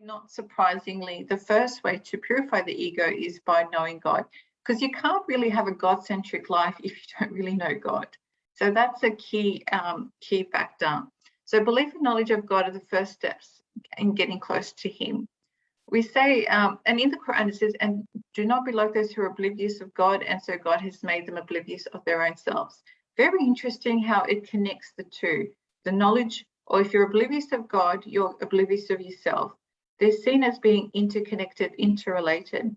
not surprisingly, the first way to purify the ego is by knowing God, because you can't really have a God-centric life if you don't really know God. So that's a key factor. So belief and knowledge of God are the first steps in getting close to Him. We say, and in the Quran it says, and do not be like those who are oblivious of God, and so God has made them oblivious of their own selves. Very interesting how it connects the two. The knowledge, or if you're oblivious of God, you're oblivious of yourself. They're seen as being interconnected, interrelated.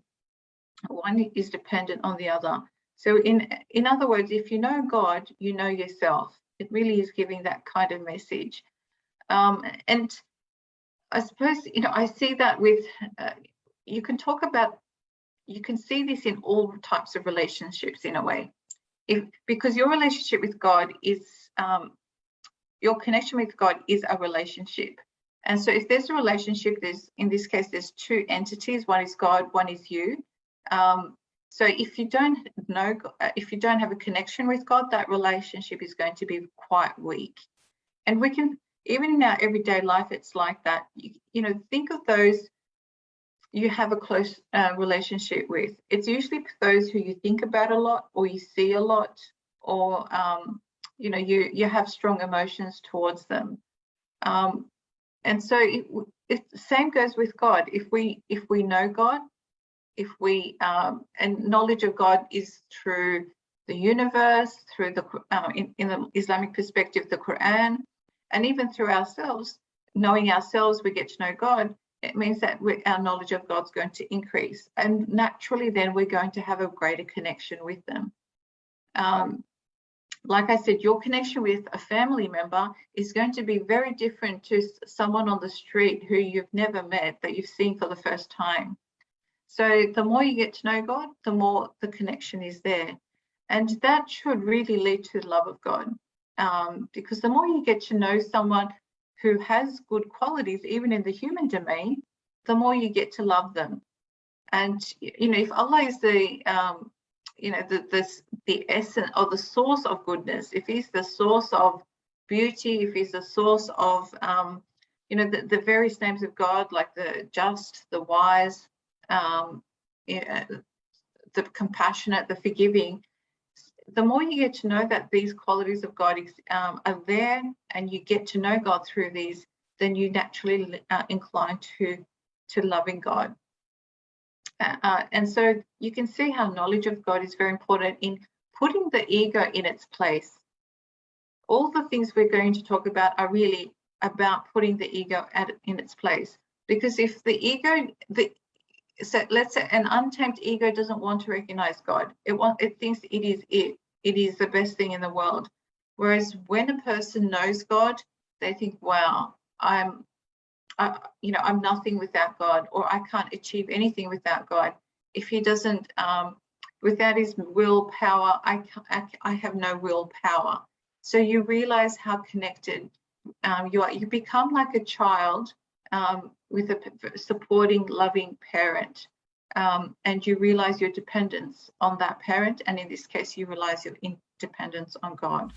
One is dependent on the other. So in other words, if you know God, you know yourself. It really is giving that kind of message. And I suppose, I see that with, you can see this in all types of relationships in a way. Because your relationship with God is, your connection with God is a relationship. And so if there's a relationship, in this case, there's two entities. One is God, one is you. So if you don't have a connection with God, that relationship is going to be quite weak. And we can, even in our everyday life, it's like that. Think of those you have a close relationship with. It's usually those who you think about a lot, or you see a lot, or you have strong emotions towards them. And so the same goes with God. If we know God, and knowledge of God is through the universe, through the in the Islamic perspective, the Quran, and even through ourselves, knowing ourselves, we get to know God. It means that our knowledge of God's going to increase, and naturally then we're going to have a greater connection with them. Like I said, your connection with a family member is going to be very different to someone on the street who you've never met, that you've seen for the first time. So the more you get to know God, the more the connection is there. And that should really lead to the love of God. Because the more you get to know someone who has good qualities, even in the human domain, the more you get to love them. And, if Allah is the essence or the source of goodness, if He's the source of beauty, if He's the source of, the various names of God, like the just, the wise, the compassionate, the forgiving, the more you get to know that these qualities of God are there, and you get to know God through these, then you naturally incline to loving God. And so you can see how knowledge of God is very important in putting the ego in its place. All the things we're going to talk about are really about putting the ego in its place. Because if the ego, so let's say an untamed ego doesn't want to recognize God. It thinks it is it. It is the best thing in the world. Whereas when a person knows God, they think, wow, I'm nothing without God, or I can't achieve anything without God. If He doesn't, without His willpower, I have no willpower. So you realize how connected you are. You become like a child with a supporting, loving parent, and you realize your dependence on that parent, and in this case, you realize your independence on God.